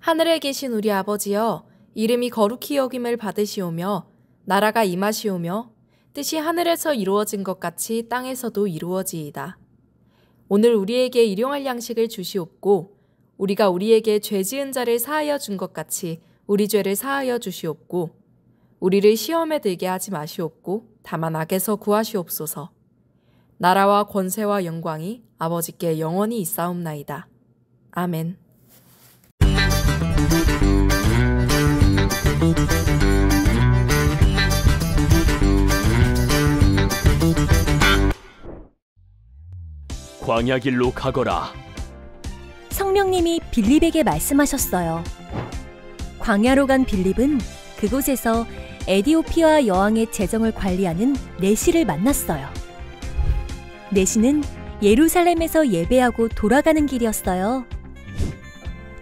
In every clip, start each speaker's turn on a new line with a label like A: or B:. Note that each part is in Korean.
A: 하늘에 계신 우리 아버지여, 이름이 거룩히 여김을 받으시오며 나라가 임하시오며 뜻이 하늘에서 이루어진 것 같이 땅에서도 이루어지이다. 오늘 우리에게 일용할 양식을 주시옵고 우리가 우리에게 죄 지은 자를 사하여 준 것 같이 우리 죄를 사하여 주시옵고 우리를 시험에 들게 하지 마시옵고 다만 악에서 구하시옵소서. 나라와 권세와 영광이 아버지께 영원히 있사옵나이다. 아멘.
B: 광야 길로 가거라.
C: 성령님이 빌립에게 말씀하셨어요. 광야로 간 빌립은 그곳에서 에디오피아 여왕의 재정을 관리하는 내시를 만났어요. 내시는 예루살렘에서 예배하고 돌아가는 길이었어요.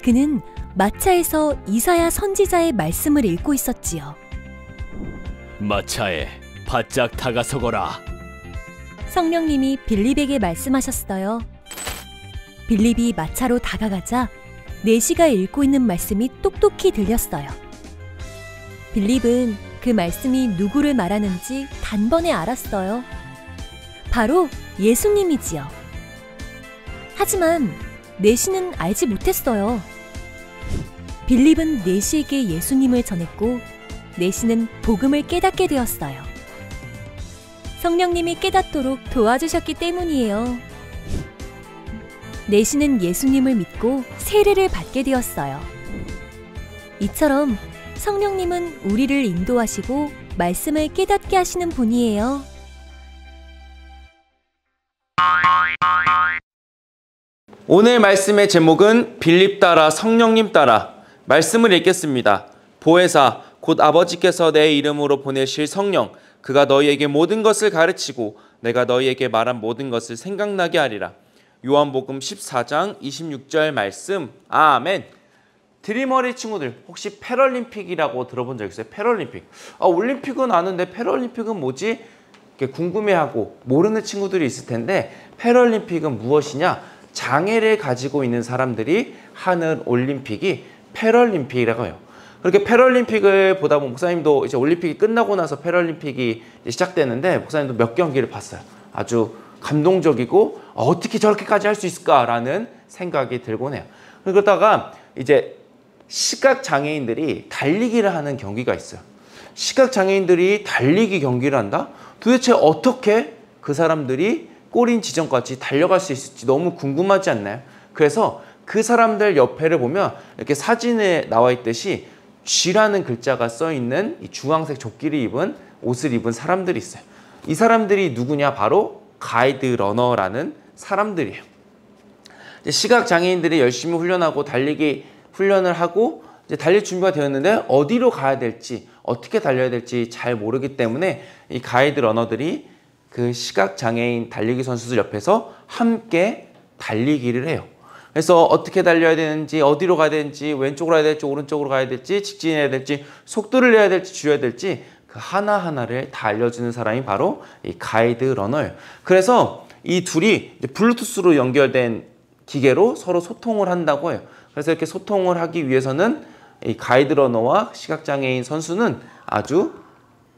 C: 그는 마차에서 이사야 선지자의 말씀을 읽고 있었지요.
B: 마차에 바짝 다가서거라.
C: 성령님이 빌립에게 말씀하셨어요. 빌립이 마차로 다가가자 내시가 읽고 있는 말씀이 똑똑히 들렸어요. 빌립은 그 말씀이 누구를 말하는지 단번에 알았어요. 바로 예수님이지요. 하지만 내시는 알지 못했어요. 빌립은 내시에게 예수님을 전했고 내시는 복음을 깨닫게 되었어요. 성령님이 깨닫도록 도와주셨기 때문이에요. 내시는 예수님을 믿고 세례를 받게 되었어요. 이처럼 성령님은 우리를 인도하시고 말씀을 깨닫게 하시는 분이에요.
D: 오늘 말씀의 제목은 빌립 따라 성령님 따라. 말씀을 읽겠습니다. 보혜사 곧 아버지께서 내 이름으로 보내실 성령, 그가 너희에게 모든 것을 가르치고 내가 너희에게 말한 모든 것을 생각나게 하리라. 요한복음 14장 26절 말씀. 아멘. 드림어리 친구들, 혹시 패럴림픽이라고 들어본 적 있어요? 패럴림픽. 올림픽은 아는데 패럴림픽은 뭐지? 이렇게 궁금해하고 모르는 친구들이 있을 텐데, 패럴림픽은 무엇이냐? 장애를 가지고 있는 사람들이 하는 올림픽이 패럴림픽이라고 해요. 그렇게 패럴림픽을 보다 보면 목사님도 이제 올림픽이 끝나고 나서 패럴림픽이 시작되는데 목사님도 몇 경기를 봤어요. 아주 감동적이고 어떻게 저렇게까지 할 수 있을까라는 생각이 들곤 해요. 그러다가 이제 시각장애인들이 달리기를 하는 경기가 있어요. 시각장애인들이 달리기 경기를 한다? 도대체 어떻게 그 사람들이 골인 지점까지 달려갈 수 있을지 너무 궁금하지 않나요? 그래서 그 사람들 옆에를 보면 이렇게 사진에 나와 있듯이 G라는 글자가 써있는 이 주황색 조끼를 입은 옷을 입은 사람들이 있어요. 이 사람들이 누구냐? 바로 가이드 러너라는 사람들이에요. 시각장애인들이 열심히 훈련하고 달리기 훈련을 하고 이제 달릴 준비가 되었는데 어디로 가야 될지 어떻게 달려야 될지 잘 모르기 때문에 이 가이드 러너들이 그 시각장애인 달리기 선수들 옆에서 함께 달리기를 해요. 그래서 어떻게 달려야 되는지, 어디로 가야 되는지, 왼쪽으로 가야 될지, 오른쪽으로 가야 될지, 직진해야 될지, 속도를 내야 될지, 줄여야 될지 그 하나하나를 다 알려주는 사람이 바로 이 가이드 러너예요. 그래서 이 둘이 이제 블루투스로 연결된 기계로 서로 소통을 한다고 해요. 그래서 이렇게 소통을 하기 위해서는 이 가이드 러너와 시각장애인 선수는 아주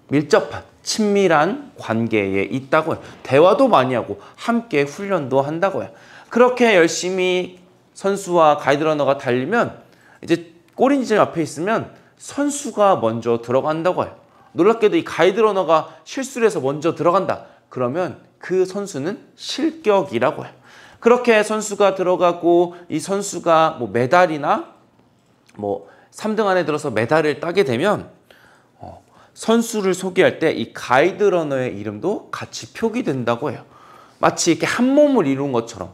D: 밀접한 친밀한 관계에 있다고 해요. 대화도 많이 하고 함께 훈련도 한다고 해요. 그렇게 열심히 선수와 가이드 러너가 달리면 이제 골인 지점 앞에 있으면 선수가 먼저 들어간다고 해요. 놀랍게도 이 가이드 러너가 실수를 해서 먼저 들어간다. 그러면 그 선수는 실격이라고 해요. 그렇게 선수가 들어가고 이 선수가 뭐 메달이나 뭐 3등 안에 들어서 메달을 따게 되면 선수를 소개할 때 이 가이드 러너의 이름도 같이 표기된다고 해요. 마치 이렇게 한 몸을 이룬 것처럼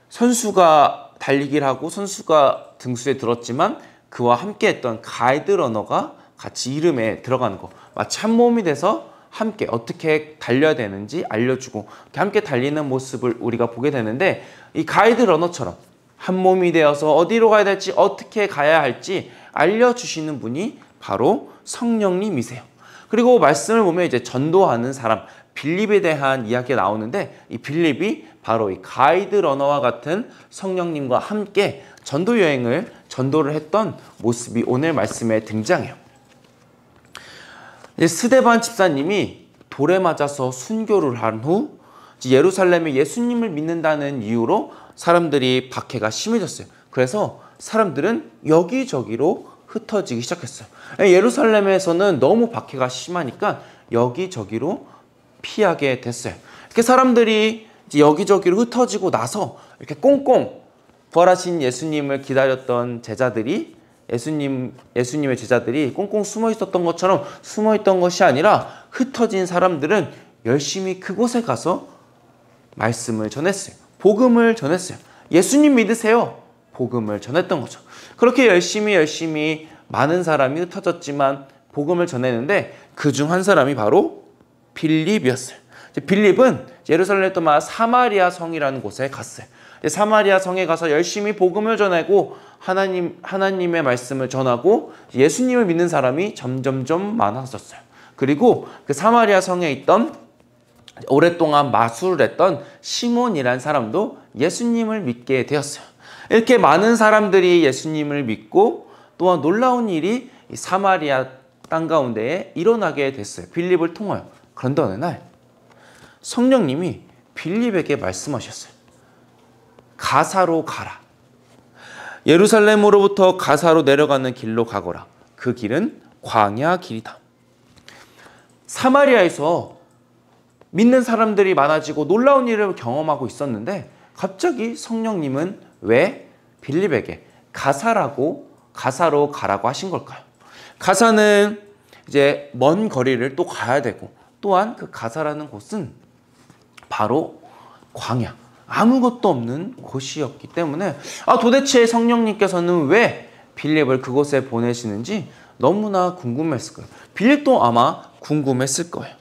D: 선수가 달리기를 하고 선수가 등수에 들었지만 그와 함께 했던 가이드 러너가 같이 이름에 들어가는 거, 마치 한 몸이 돼서 함께 어떻게 달려야 되는지 알려주고 함께 달리는 모습을 우리가 보게 되는데, 이 가이드 러너처럼 한 몸이 되어서 어디로 가야 될지 어떻게 가야 할지 알려주시는 분이 바로 성령님이세요. 그리고 말씀을 보면 이제 전도하는 사람 빌립에 대한 이야기가 나오는데, 이 빌립이 바로 이 가이드 러너와 같은 성령님과 함께 전도를 했던 모습이 오늘 말씀에 등장해요. 스데반 집사님이 돌에 맞아서 순교를 한 후 예루살렘에 예수님을 믿는다는 이유로 사람들이 박해가 심해졌어요. 그래서 사람들은 여기저기로 흩어지기 시작했어요. 예루살렘에서는 너무 박해가 심하니까 여기저기로 피하게 됐어요. 이렇게 사람들이 이제 여기저기로 흩어지고 나서 이렇게 꽁꽁 부활하신 예수님을 기다렸던 제자들이 예수님의 제자들이 꽁꽁 숨어 있었던 것처럼 숨어 있던 것이 아니라 흩어진 사람들은 열심히 그곳에 가서 말씀을 전했어요. 복음을 전했어요. 예수님 믿으세요. 복음을 전했던 거죠. 그렇게 열심히 많은 사람이 흩어졌지만 복음을 전했는데 그중 한 사람이 바로 빌립이었어요. 빌립은 예루살렘 또한 사마리아 성이라는 곳에 갔어요. 사마리아 성에 가서 열심히 복음을 전하고 하나님의 말씀을 전하고 예수님을 믿는 사람이 점점점 많아졌어요. 그리고 그 사마리아 성에 있던 오랫동안 마술을 했던 시몬이라는 사람도 예수님을 믿게 되었어요. 이렇게 많은 사람들이 예수님을 믿고 또한 놀라운 일이 사마리아 땅 가운데에 일어나게 됐어요. 빌립을 통하여. 그런데 어느 날 성령님이 빌립에게 말씀하셨어요. 가사로 가라. 예루살렘으로부터 가사로 내려가는 길로 가거라. 그 길은 광야 길이다. 사마리아에서 믿는 사람들이 많아지고 놀라운 일을 경험하고 있었는데 갑자기 성령님은 왜 빌립에게 가사로 가라고 하신 걸까요? 가사는 이제 먼 거리를 또 가야 되고 또한 그 가사라는 곳은 바로 광야, 아무것도 없는 곳이었기 때문에 도대체 성령님께서는 왜 빌립을 그곳에 보내시는지 너무나 궁금했을 거예요. 빌립도 아마 궁금했을 거예요.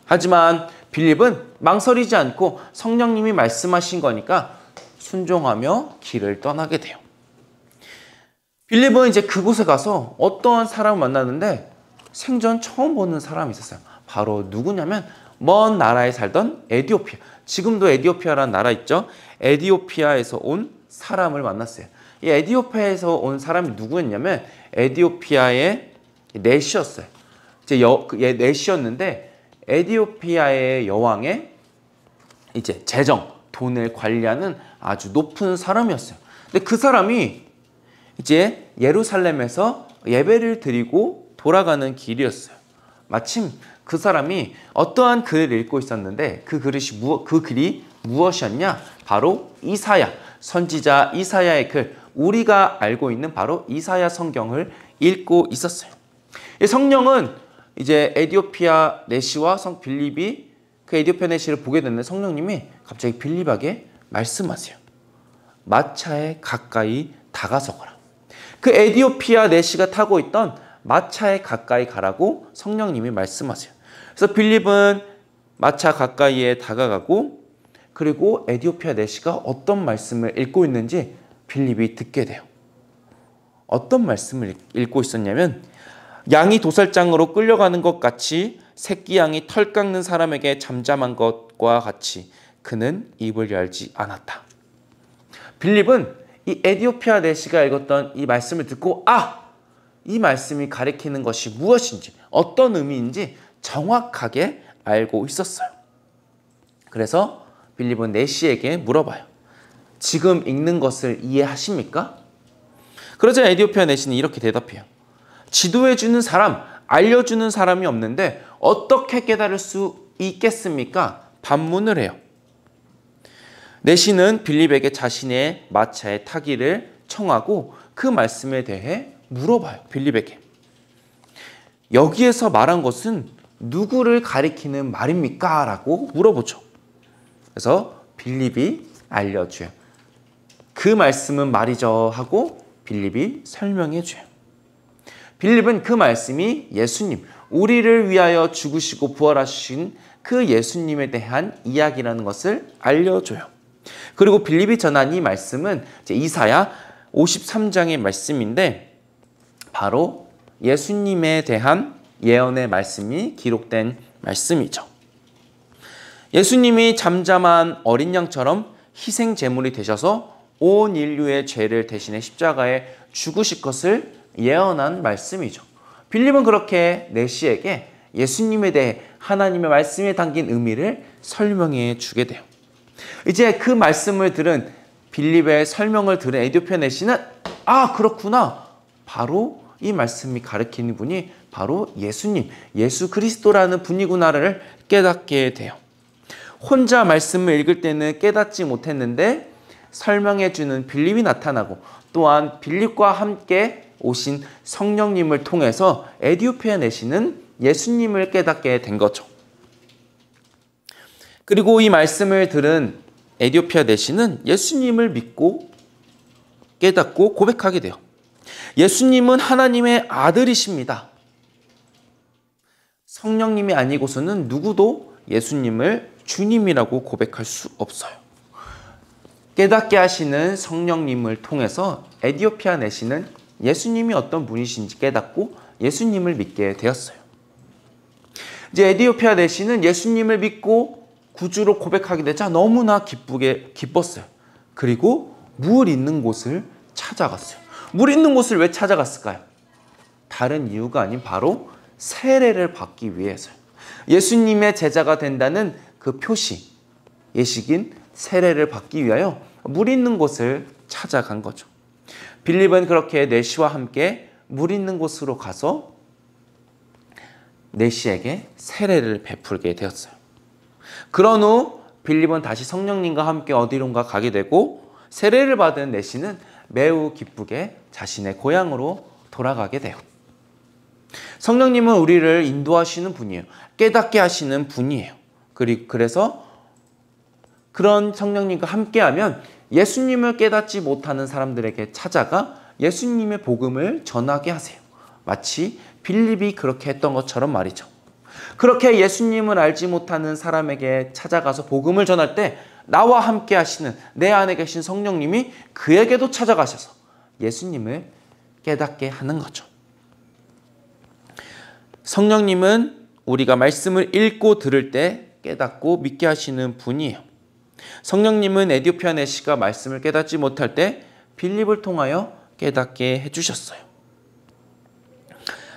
D: 하지만 빌립은 망설이지 않고 성령님이 말씀하신 거니까 순종하며 길을 떠나게 돼요. 빌립은 이제 그곳에 가서 어떠한 사람을 만났는데 생전 처음 보는 사람이 있었어요. 바로 누구냐면 먼 나라에 살던 에디오피아. 지금도 에디오피아라는 나라 있죠. 에디오피아에서 온 사람을 만났어요. 이 에디오피아에서 온 사람이 누구였냐면 에디오피아의 넷이었어요. 넷이었는데 에디오피아의 여왕의 이제 재정, 돈을 관리하는 아주 높은 사람이었어요. 근데 그 사람이 이제 예루살렘에서 예배를 드리고 돌아가는 길이었어요. 마침 그 사람이 어떠한 글을 읽고 있었는데 그 글이 무엇이었냐? 바로 이사야, 선지자 이사야의 글, 우리가 알고 있는 바로 이사야 성경을 읽고 있었어요. 이 성령은 이제 에디오피아 내시와 빌립이 그 에디오피아 내시를 보게 됐는데 성령님이 갑자기 빌립에게 말씀하세요. 마차에 가까이 다가서거라. 그 에디오피아 내시가 타고 있던 마차에 가까이 가라고 성령님이 말씀하세요. 그래서 빌립은 마차 가까이에 다가가고 그리고 에디오피아 내시가 어떤 말씀을 읽고 있는지 빌립이 듣게 돼요. 어떤 말씀을 읽고 있었냐면 양이 도살장으로 끌려가는 것 같이 새끼 양이 털 깎는 사람에게 잠잠한 것과 같이 그는 입을 열지 않았다. 빌립은 이 에디오피아 내시가 읽었던 이 말씀을 듣고 이 말씀이 가리키는 것이 무엇인지 어떤 의미인지 정확하게 알고 있었어요. 그래서 빌립은 내시에게 물어봐요. 지금 읽는 것을 이해하십니까? 그러자 에디오피아 내시는 이렇게 대답해요. 지도해주는 사람, 알려주는 사람이 없는데 어떻게 깨달을 수 있겠습니까? 반문을 해요. 내시는 빌립에게 자신의 마차에 타기를 청하고 그 말씀에 대해 물어봐요. 빌립에게. 여기에서 말한 것은 누구를 가리키는 말입니까? 라고 물어보죠. 그래서 빌립이 알려줘요. 그 말씀은 말이죠 하고 빌립이 설명해 줘요. 빌립은 그 말씀이 예수님, 우리를 위하여 죽으시고 부활하신 그 예수님에 대한 이야기라는 것을 알려줘요. 그리고 빌립이 전한 이 말씀은 이사야 53장의 말씀인데 바로 예수님에 대한 예언의 말씀이 기록된 말씀이죠. 예수님이 잠잠한 어린 양처럼 희생 제물이 되셔서 온 인류의 죄를 대신해 십자가에 죽으실 것을 예언한 말씀이죠. 빌립은 그렇게 내시에게 예수님에 대해 하나님의 말씀에 담긴 의미를 설명해 주게 돼요. 이제 그 말씀을 들은 빌립의 설명을 들은 에디오피아 내시는 아, 그렇구나. 바로 이 말씀이 가리키는 분이 바로 예수님, 예수 그리스도라는 분이구나를 깨닫게 돼요. 혼자 말씀을 읽을 때는 깨닫지 못했는데 설명해 주는 빌립이 나타나고 또한 빌립과 함께 오신 성령님을 통해서 에디오피아 내시는 예수님을 깨닫게 된 거죠. 그리고 이 말씀을 들은 에디오피아 내시는 예수님을 믿고 깨닫고 고백하게 돼요. 예수님은 하나님의 아들이십니다. 성령님이 아니고서는 누구도 예수님을 주님이라고 고백할 수 없어요. 깨닫게 하시는 성령님을 통해서 에디오피아 내시는 예수님이 어떤 분이신지 깨닫고 예수님을 믿게 되었어요. 이제 에디오피아 내시는 예수님을 믿고 구주로 고백하게 되자 너무나 기뻤어요. 그리고 물 있는 곳을 찾아갔어요. 물 있는 곳을 왜 찾아갔을까요? 다른 이유가 아닌 바로 세례를 받기 위해서요. 예수님의 제자가 된다는 그 표시, 예식인 세례를 받기 위하여 물 있는 곳을 찾아간 거죠. 빌립은 그렇게 내시와 함께 물 있는 곳으로 가서 내시에게 세례를 베풀게 되었어요. 그런 후 빌립은 다시 성령님과 함께 어디론가 가게 되고 세례를 받은 내시는 매우 기쁘게 자신의 고향으로 돌아가게 돼요. 성령님은 우리를 인도하시는 분이에요. 깨닫게 하시는 분이에요. 그래서 그런 성령님과 함께하면 예수님을 깨닫지 못하는 사람들에게 찾아가 예수님의 복음을 전하게 하세요. 마치 빌립이 그렇게 했던 것처럼 말이죠. 그렇게 예수님을 알지 못하는 사람에게 찾아가서 복음을 전할 때 나와 함께 하시는 내 안에 계신 성령님이 그에게도 찾아가셔서 예수님을 깨닫게 하는 거죠. 성령님은 우리가 말씀을 읽고 들을 때 깨닫고 믿게 하시는 분이에요. 성령님은 에디오피아 내시가 말씀을 깨닫지 못할 때 빌립을 통하여 깨닫게 해주셨어요.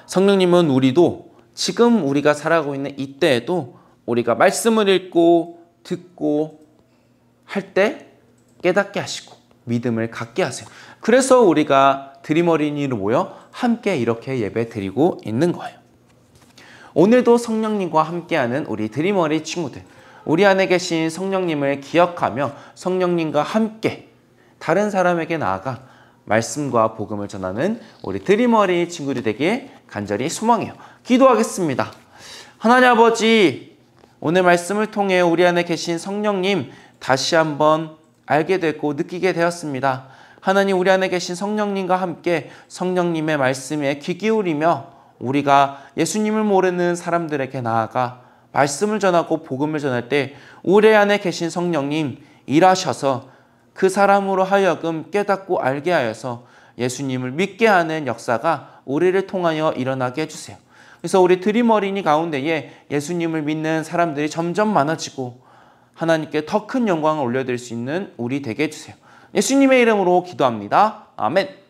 D: 성령님은 우리도 지금 우리가 살아가고 있는 이때에도 우리가 말씀을 읽고 듣고 할 때 깨닫게 하시고 믿음을 갖게 하세요. 그래서 우리가 드림 어린이로 모여 함께 이렇게 예배 드리고 있는 거예요. 오늘도 성령님과 함께하는 우리 드림 어린이 친구들, 우리 안에 계신 성령님을 기억하며 성령님과 함께 다른 사람에게 나아가 말씀과 복음을 전하는 우리 드림 어린이 친구들이 되기에 간절히 소망해요. 기도하겠습니다. 하나님 아버지, 오늘 말씀을 통해 우리 안에 계신 성령님 다시 한번 알게 되고 느끼게 되었습니다. 하나님, 우리 안에 계신 성령님과 함께 성령님의 말씀에 귀 기울이며 우리가 예수님을 모르는 사람들에게 나아가 말씀을 전하고 복음을 전할 때 우리 안에 계신 성령님 일하셔서 그 사람으로 하여금 깨닫고 알게 하여서 예수님을 믿게 하는 역사가 우리를 통하여 일어나게 해주세요. 그래서 우리 드림 어린이 가운데에 예수님을 믿는 사람들이 점점 많아지고 하나님께 더 큰 영광을 올려드릴 수 있는 우리 되게 해주세요. 예수님의 이름으로 기도합니다. 아멘.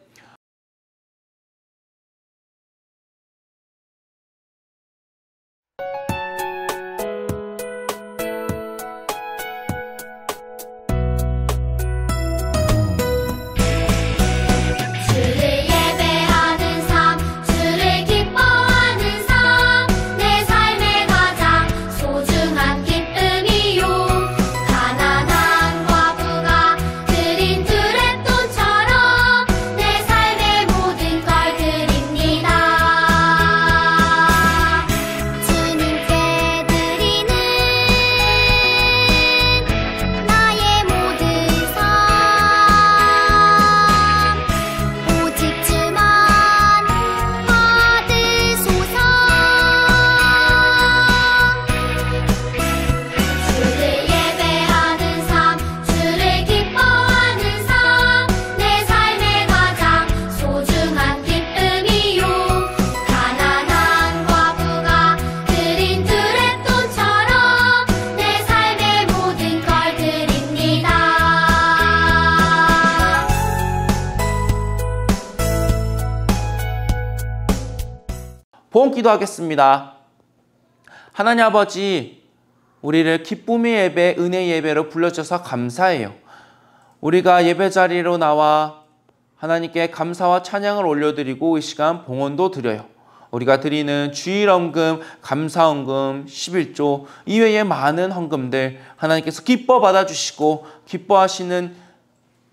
E: 가난한 과부가 드린 드랩돈처럼 내
D: 보험 기도하겠습니다. 하나님 아버지, 우리를 기쁨의 예배, 은혜 예배로 불러주셔서 감사해요. 우리가 예배 자리로 나와 하나님께 감사와 찬양을 올려드리고 이 시간 봉헌도 드려요. 우리가 드리는 주일헌금, 감사헌금, 11조 이외에 많은 헌금들 하나님께서 기뻐 받아주시고 기뻐하시는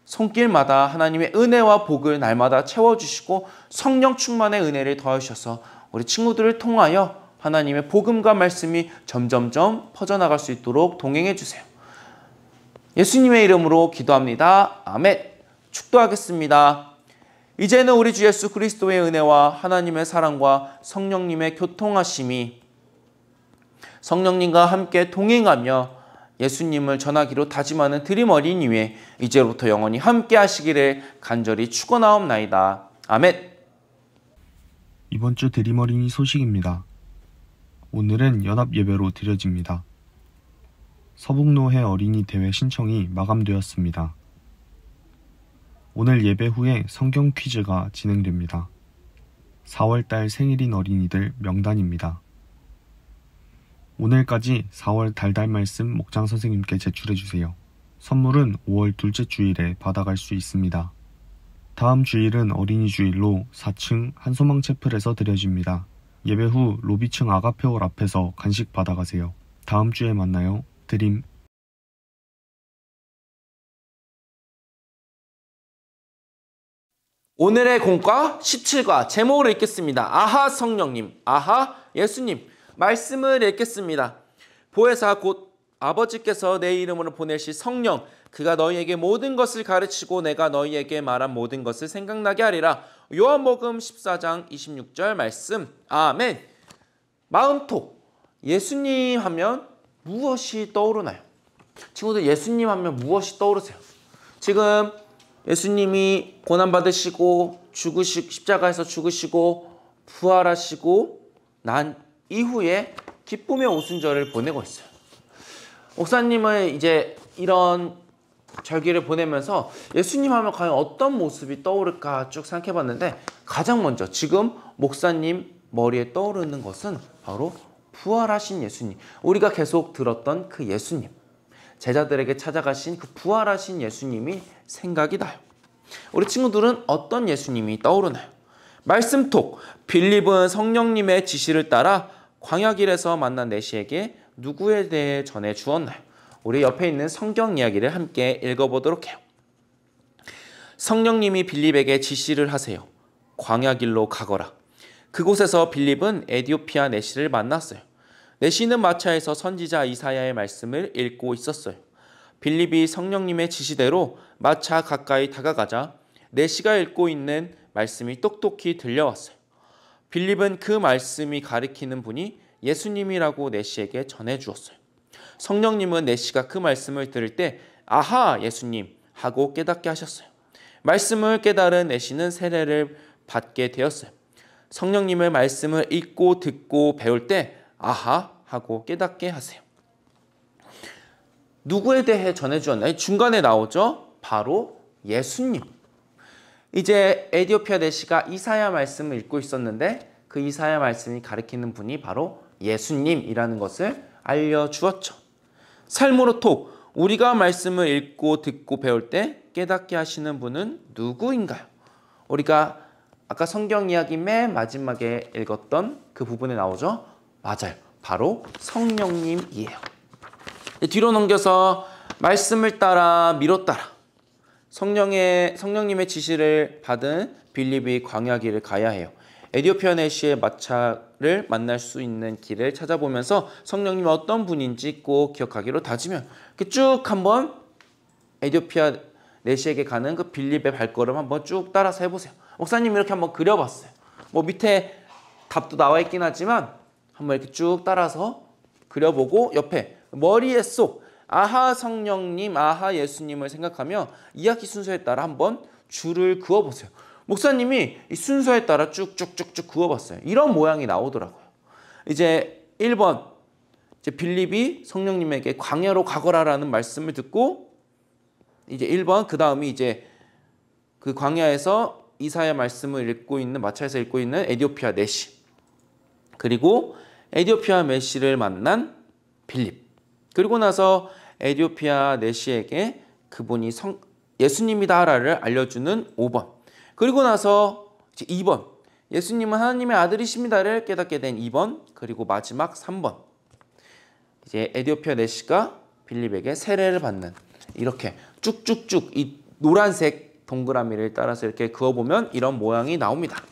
D: 손길마다 하나님의 은혜와 복을 날마다 채워주시고 성령 충만의 은혜를 더하셔서 우리 친구들을 통하여 하나님의 복음과 말씀이 점점점 퍼져나갈 수 있도록 동행해 주세요. 예수님의 이름으로 기도합니다. 아멘. 축도하겠습니다. 이제는 우리 주 예수 그리스도의 은혜와 하나님의 사랑과 성령님의 교통하심이 성령님과 함께 동행하며 예수님을 전하기로 다짐하는 드림 어린이 위에 이제부터 영원히 함께 하시기를 간절히 축원하옵나이다. 아멘.
E: 이번 주 드림 어린이 소식입니다. 오늘은 연합 예배로 드려집니다. 서북노회 어린이 대회 신청이 마감되었습니다. 오늘 예배 후에 성경 퀴즈가 진행됩니다. 4월달 생일인 어린이들 명단입니다. 오늘까지 4월 달달 말씀 목장 선생님께 제출해주세요. 선물은 5월 둘째 주일에 받아갈 수 있습니다. 다음 주일은 어린이 주일로 4층 한소망 채플에서 드려집니다. 예배 후 로비층 아가페홀 앞에서 간식 받아가세요. 다음 주에 만나요. 드림.
D: 오늘의 공과 17과 제목을 읽겠습니다. 아하 성령님, 아하 예수님. 말씀을 읽겠습니다. 보혜사 곧 아버지께서 내 이름으로 보내실 성령, 그가 너희에게 모든 것을 가르치고 내가 너희에게 말한 모든 것을 생각나게 하리라. 요한복음 14장 26절 말씀. 아멘. 마음톡. 예수님 하면 무엇이 떠오르나요? 친구들, 예수님 하면 무엇이 떠오르세요? 지금 예수님이 고난받으시고 십자가에서 죽으시고 부활하시고 난 이후에 기쁨의 오순절을 보내고 있어요. 목사님은 이제 이런 절기를 보내면서 예수님 하면 과연 어떤 모습이 떠오를까 쭉 생각해봤는데, 가장 먼저 지금 목사님 머리에 떠오르는 것은 바로 부활하신 예수님, 우리가 계속 들었던 그 예수님, 제자들에게 찾아가신 그 부활하신 예수님이 생각이 나요. 우리 친구들은 어떤 예수님이 떠오르나요? 말씀톡. 빌립은 성령님의 지시를 따라 광야길에서 만난 내시에게 누구에 대해 전해 주었나요? 우리 옆에 있는 성경 이야기를 함께 읽어보도록 해요. 성령님이 빌립에게 지시를 하세요. 광야길로 가거라. 그곳에서 빌립은 에디오피아 내시를 만났어요. 내시는 마차에서 선지자 이사야의 말씀을 읽고 있었어요. 빌립이 성령님의 지시대로 마차 가까이 다가가자 내시가 읽고 있는 말씀이 똑똑히 들려왔어요. 빌립은 그 말씀이 가리키는 분이 예수님이라고 내시에게 전해주었어요. 성령님은 내시가 그 말씀을 들을 때 아하 예수님 하고 깨닫게 하셨어요. 말씀을 깨달은 내시는 세례를 받게 되었어요. 성령님의 말씀을 읽고 듣고 배울 때 아하 하고 깨닫게 하세요. 누구에 대해 전해주었나요? 중간에 나오죠. 바로 예수님. 이제 에디오피아 내시가 이사야 말씀을 읽고 있었는데 그 이사야 말씀이 가리키는 분이 바로 예수님이라는 것을 알려주었죠. 삶으로 톡. 우리가 말씀을 읽고 듣고 배울 때 깨닫게 하시는 분은 누구인가요? 우리가 아까 성경 이야기 맨 마지막에 읽었던 그 부분에 나오죠. 맞아요. 바로 성령님이에요. 뒤로 넘겨서 말씀을 따라 미로 따라 성령님의 지시를 받은 빌립이 광야길을 가야 해요. 에디오피아 내시의 마차를 만날 수 있는 길을 찾아보면서 성령님이 어떤 분인지 꼭 기억하기로 다지며 이렇게 쭉 한번 에디오피아 내시에게 가는 그 빌립의 발걸음 한번 쭉 따라서 해보세요. 목사님 이렇게 한번 그려봤어요. 뭐 밑에 답도 나와 있긴 하지만 한번 이렇게 쭉 따라서 그려보고 옆에 머리에 쏙 아하 성령님, 아하 예수님을 생각하며 이야기 순서에 따라 한번 줄을 그어보세요. 목사님이 이 순서에 따라 쭉쭉쭉쭉 그어봤어요. 이런 모양이 나오더라고요. 이제 1번 이제 빌립이 성령님에게 광야로 가거라라는 말씀을 듣고 이제 1번 그 다음이 이제 그 광야에서 이사야 말씀을 읽고 있는 마차에서 읽고 있는 에디오피아 내시. 그리고 에디오피아 메시를 만난 빌립. 그리고 나서 에디오피아 내시에게 그분이 예수님이다라를 알려주는 5번. 그리고 나서 이제 2번. 예수님은 하나님의 아들이십니다를 깨닫게 된 2번. 그리고 마지막 3번. 이제 에디오피아 내시가 빌립에게 세례를 받는, 이렇게 쭉쭉쭉 이 노란색 동그라미를 따라서 이렇게 그어보면 이런 모양이 나옵니다.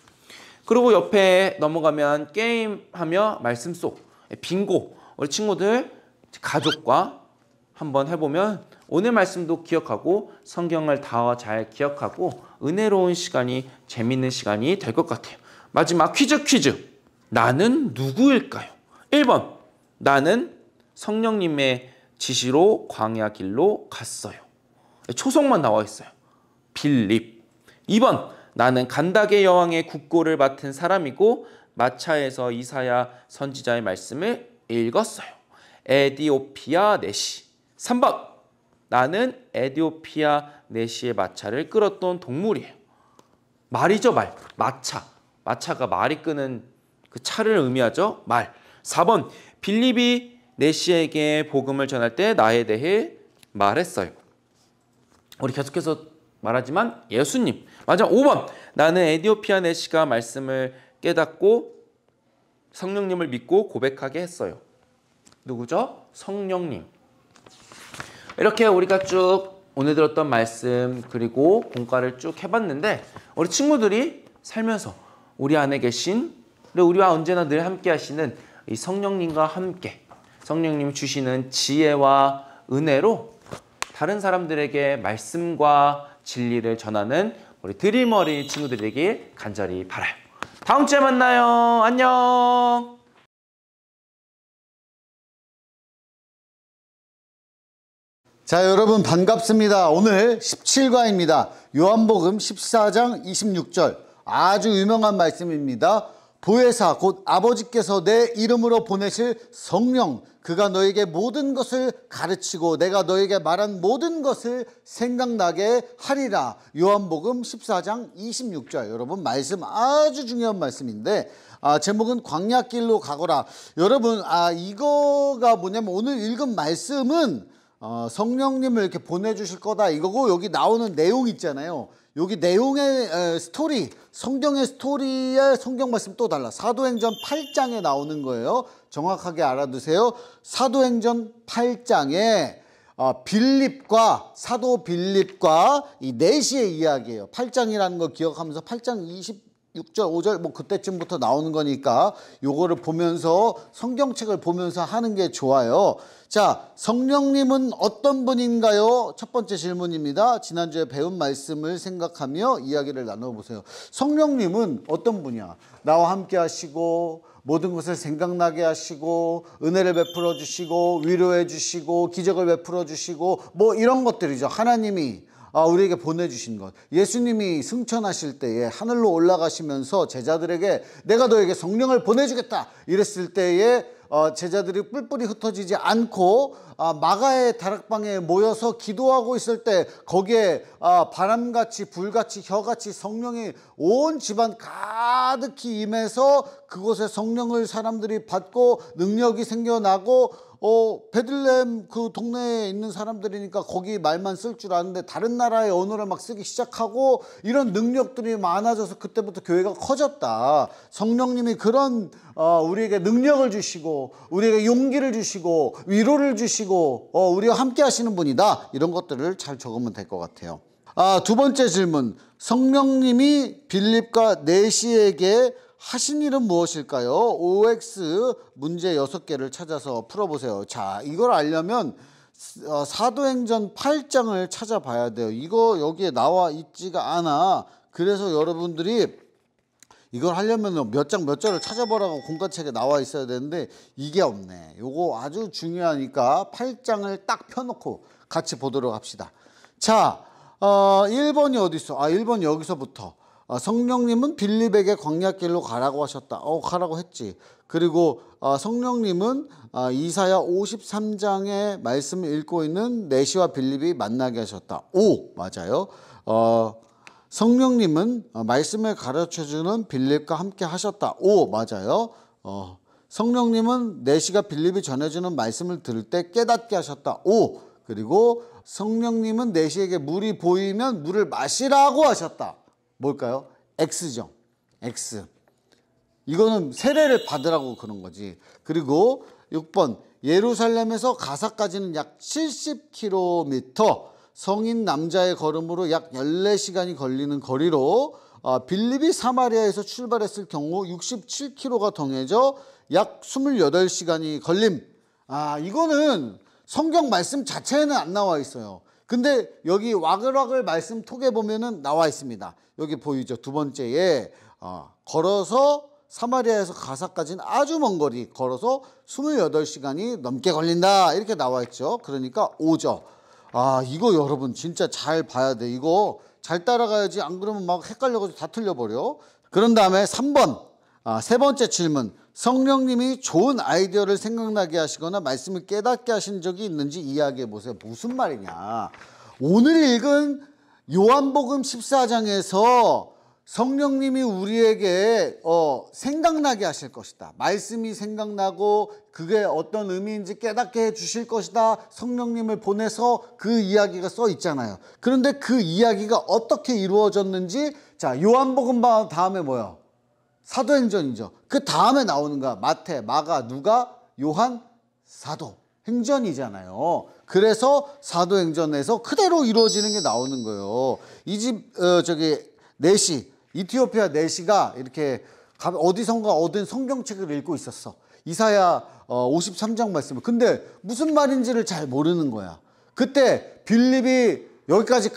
D: 그리고 옆에 넘어가면 게임하며 말씀 속 빙고, 우리 친구들 가족과 한번 해보면 오늘 말씀도 기억하고 성경을 더 잘 기억하고 은혜로운 시간이, 재밌는 시간이 될 것 같아요. 마지막 퀴즈. 나는 누구일까요? 1번, 나는 성령님의 지시로 광야 길로 갔어요. 초성만 나와 있어요. 빌립. 2번, 나는 간닥의 여왕의 국고를 맡은 사람이고 마차에서 이사야 선지자의 말씀을 읽었어요. 에디오피아 내시. 3번, 나는 에디오피아 내시의 마차를 끌었던 동물이에요. 말이죠, 말. 마차. 마차가 말이 끄는 그 차를 의미하죠. 말. 4번, 빌립이 내시에게 복음을 전할 때 나에 대해 말했어요. 우리 계속해서 말하지만 예수님. 맞아. 5번, 나는 에디오피아 내시가 말씀을 깨닫고 성령님을 믿고 고백하게 했어요. 누구죠? 성령님. 이렇게 우리가 쭉 오늘 들었던 말씀 그리고 공과를 쭉 해봤는데, 우리 친구들이 살면서 우리 안에 계신, 그리고 우리와 언제나 늘 함께 하시는 이 성령님과 함께 성령님 주시는 지혜와 은혜로 다른 사람들에게 말씀과 진리를 전하는 우리 드림 어린이 친구들에게 간절히 바라요. 다음 주에 만나요. 안녕.
F: 자, 여러분 반갑습니다. 오늘 17과입니다. 요한복음 14장 26절. 아주 유명한 말씀입니다. 보혜사 곧 아버지께서 내 이름으로 보내실 성령, 그가 너에게 모든 것을 가르치고 내가 너에게 말한 모든 것을 생각나게 하리라. 요한복음 14장 26절. 여러분 말씀 아주 중요한 말씀인데 제목은 광야길로 가거라. 여러분 이거가 뭐냐면 오늘 읽은 말씀은 성령님을 이렇게 보내주실 거다 이거고, 여기 나오는 내용 있잖아요. 여기 내용의 스토리, 성경의 스토리의 성경 말씀 또 달라. 사도행전 8장에 나오는 거예요. 정확하게 알아두세요. 사도행전 8장에 빌립과, 사도 빌립과 이 내시의 이야기예요. 8장이라는 거 기억하면서 8장 26절 5절 뭐 그때쯤부터 나오는 거니까 요거를 보면서 성경책을 보면서 하는 게 좋아요. 자, 성령님은 어떤 분인가요? 첫 번째 질문입니다. 지난주에 배운 말씀을 생각하며 이야기를 나눠보세요. 성령님은 어떤 분이야? 나와 함께 하시고 모든 것을 생각나게 하시고 은혜를 베풀어 주시고 위로해 주시고 기적을 베풀어 주시고 뭐 이런 것들이죠. 하나님이 우리에게 보내주신 것. 예수님이 승천하실 때에 하늘로 올라가시면서 제자들에게 내가 너에게 성령을 보내주겠다 이랬을 때에 제자들이 뿔뿔이 흩어지지 않고 마가의 다락방에 모여서 기도하고 있을 때 거기에 바람같이 불같이 혀같이 성령이 온 집안 가득히 임해서 그곳에 성령을 사람들이 받고 능력이 생겨나고 베들레헴 그 동네에 있는 사람들이니까 거기 말만 쓸 줄 아는데 다른 나라의 언어를 막 쓰기 시작하고 이런 능력들이 많아져서 그때부터 교회가 커졌다. 성령님이 그런 우리에게 능력을 주시고 우리에게 용기를 주시고 위로를 주시고 우리와 함께 하시는 분이다. 이런 것들을 잘 적으면 될 것 같아요. 두 번째 질문. 성령님이 빌립과 내시에게 하신 일은 무엇일까요? OX 문제 6개를 찾아서 풀어보세요. 자, 이걸 알려면 사도행전 8장을 찾아봐야 돼요. 이거 여기에 나와 있지가 않아. 그래서 여러분들이 이걸 하려면 몇 장 몇 절을 찾아보라고 공과책에 나와 있어야 되는데 이게 없네. 요거 아주 중요하니까 8장을 딱 펴놓고 같이 보도록 합시다. 자, 1번이 어디 있어? 1번 여기서부터. 성령님은 빌립에게 광야길로 가라고 하셨다. 가라고 했지. 그리고 성령님은 이사야 53장의 말씀을 읽고 있는 내시와 빌립이 만나게 하셨다. 맞아요. 성령님은 말씀을 가르쳐주는 빌립과 함께 하셨다. 맞아요. 성령님은 내시가 빌립이 전해주는 말씀을 들을 때 깨닫게 하셨다. O. 그리고 성령님은 내시에게 물이 보이면 물을 마시라고 하셨다. 뭘까요? X죠. X. 이거는 세례를 받으라고 그런 거지. 그리고 6번 예루살렘에서 가사까지는 약 70km, 성인 남자의 걸음으로 약 14시간이 걸리는 거리로 빌립이 사마리아에서 출발했을 경우 67km가 더해져 약 28시간이 걸림. 이거는 성경 말씀 자체에는 안 나와 있어요. 근데 여기 와글와글 말씀 톡에 보면은 나와 있습니다. 여기 보이죠? 두 번째에 걸어서 사마리아에서 가사까지는 아주 먼 거리, 걸어서 28시간이 넘게 걸린다, 이렇게 나와 있죠. 그러니까 5죠. 이거 여러분 진짜 잘 봐야 돼. 이거 잘 따라가야지. 안 그러면 막 헷갈려가지고 다 틀려버려. 그런 다음에 3번, 세 번째 질문. 성령님이 좋은 아이디어를 생각나게 하시거나 말씀을 깨닫게 하신 적이 있는지 이야기해 보세요. 무슨 말이냐. 오늘 읽은 요한복음 14장에서 성령님이 우리에게 생각나게 하실 것이다. 말씀이 생각나고 그게 어떤 의미인지 깨닫게 해 주실 것이다. 성령님을 보내서 그 이야기가 써 있잖아요. 그런데 그 이야기가 어떻게 이루어졌는지, 자, 요한복음 다음에 뭐예요? 사도행전이죠. 그 다음에 나오는 거야. 마태, 마가, 누가, 요한, 사도. 행전이잖아요. 그래서 사도행전에서 그대로 이루어지는 게 나오는 거예요. 이 집, 내시, 이티오피아 내시가 이렇게 어디선가 얻은 성경책을 읽고 있었어. 이사야 53장 말씀을. 근데 무슨 말인지를 잘 모르는 거야. 그때 빌립이 여기까지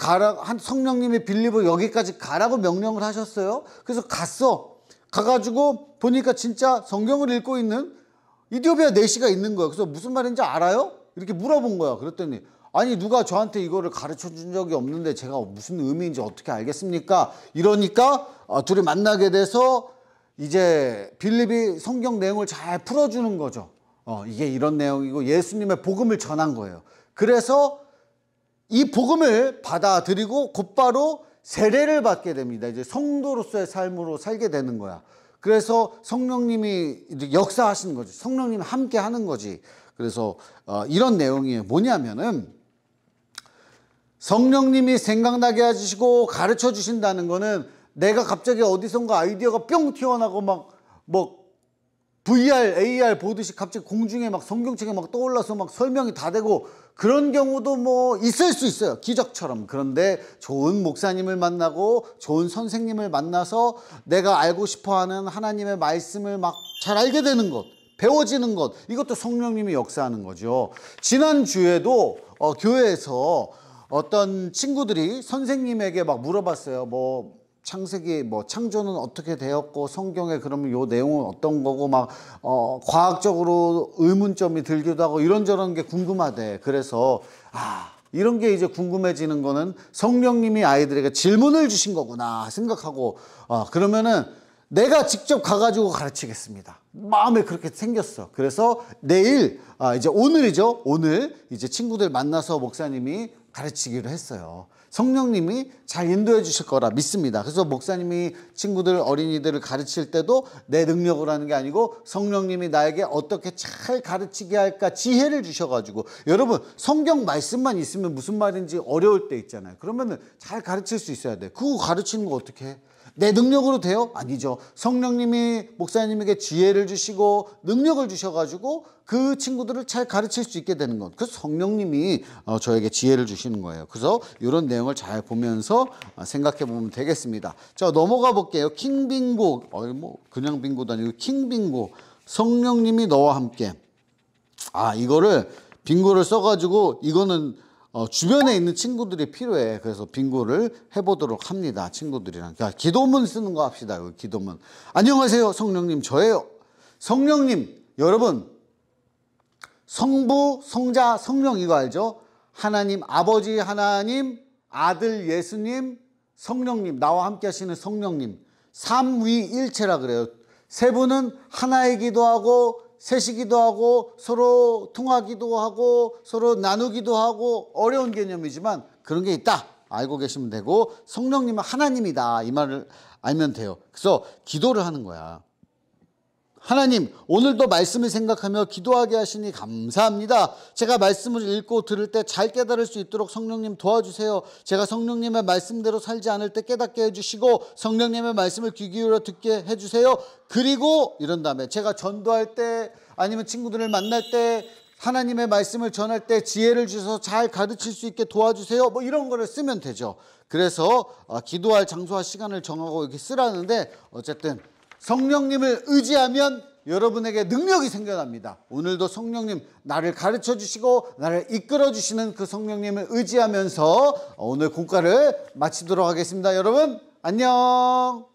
F: 성령님이 빌립을 여기까지 가라고 명령을 하셨어요. 그래서 갔어. 가가지고 보니까 진짜 성경을 읽고 있는 이티오피아 내시가 있는 거예요. 그래서 무슨 말인지 알아요? 이렇게 물어본 거야. 그랬더니 아니 누가 저한테 이거를 가르쳐 준 적이 없는데 제가 무슨 의미인지 어떻게 알겠습니까? 이러니까 둘이 만나게 돼서 이제 빌립이 성경 내용을 잘 풀어주는 거죠. 이게 이런 내용이고 예수님의 복음을 전한 거예요. 그래서 이 복음을 받아들이고 곧바로 세례를 받게 됩니다. 이제 성도로서의 삶으로 살게 되는 거야. 그래서 성령님이 이제 역사하시는 거지. 성령님이 함께 하는 거지. 그래서 이런 내용이 뭐냐면은 성령님이 생각나게 해주시고 가르쳐 주신다는 거는 내가 갑자기 어디선가 아이디어가 뿅 튀어나고 막 VR, AR 보듯이 갑자기 공중에 막 성경책에 막 떠올라서 막 설명이 다 되고 그런 경우도 뭐 있을 수 있어요. 기적처럼. 그런데 좋은 목사님을 만나고 좋은 선생님을 만나서 내가 알고 싶어하는 하나님의 말씀을 막 잘 알게 되는 것, 배워지는 것, 이것도 성령님이 역사하는 거죠. 지난주에도 교회에서 어떤 친구들이 선생님에게 막 물어봤어요. 창세기 창조는 어떻게 되었고 성경에 그러면 요 내용은 어떤 거고 막 과학적으로 의문점이 들기도 하고 이런저런 게 궁금하대. 그래서 이런 게 이제 궁금해지는 거는 성령님이 아이들에게 질문을 주신 거구나 생각하고 그러면은 내가 직접 가가지고 가르치겠습니다. 마음에 그렇게 생겼어. 그래서 내일 이제 오늘이죠. 오늘 이제 친구들 만나서 목사님이 가르치기로 했어요. 성령님이 잘 인도해 주실 거라 믿습니다. 그래서 목사님이 친구들, 어린이들을 가르칠 때도 내 능력으로 하는 게 아니고 성령님이 나에게 어떻게 잘 가르치게 할까 지혜를 주셔가지고, 여러분 성경 말씀만 있으면 무슨 말인지 어려울 때 있잖아요. 그러면은 잘 가르칠 수 있어야 돼. 그거 가르치는 거 어떻게 해? 내 능력으로 돼요? 아니죠. 성령님이 목사님에게 지혜를 주시고 능력을 주셔가지고 그 친구들을 잘 가르칠 수 있게 되는 것. 그래서 성령님이 저에게 지혜를 주시는 거예요. 그래서 이런 내용을 잘 보면서 생각해 보면 되겠습니다. 자, 넘어가 볼게요. 킹빙고, 그냥 빙고도 아니고 킹빙고. 성령님이 너와 함께. 이거를 빙고를 써가지고 이거는 주변에 있는 친구들이 필요해. 그래서 빙고를 해보도록 합니다. 친구들이랑. 자, 기도문 쓰는 거 합시다. 기도문. 안녕하세요, 성령님. 저예요. 성령님, 여러분, 성부, 성자, 성령 이거 알죠? 하나님, 아버지 하나님, 아들 예수님, 성령님, 나와 함께 하시는 성령님. 삼위일체라 그래요. 세 분은 하나이기도 하고 셋이기도 하고 서로 통하기도 하고 서로 나누기도 하고 어려운 개념이지만 그런 게 있다 알고 계시면 되고, 성령님은 하나님이다 이 말을 알면 돼요. 그래서 기도를 하는 거야. 하나님, 오늘도 말씀을 생각하며 기도하게 하시니 감사합니다. 제가 말씀을 읽고 들을 때 잘 깨달을 수 있도록 성령님 도와주세요. 제가 성령님의 말씀대로 살지 않을 때 깨닫게 해주시고 성령님의 말씀을 귀 기울여 듣게 해주세요. 그리고 이런 다음에 제가 전도할 때 아니면 친구들을 만날 때 하나님의 말씀을 전할 때 지혜를 주셔서 잘 가르칠 수 있게 도와주세요. 뭐 이런 거를 쓰면 되죠. 그래서 기도할 장소와 시간을 정하고 이렇게 쓰라는데 어쨌든 성령님을 의지하면 여러분에게 능력이 생겨납니다. 오늘도 성령님 나를 가르쳐 주시고 나를 이끌어 주시는 그 성령님을 의지하면서 오늘 공과를 마치도록 하겠습니다. 여러분 안녕.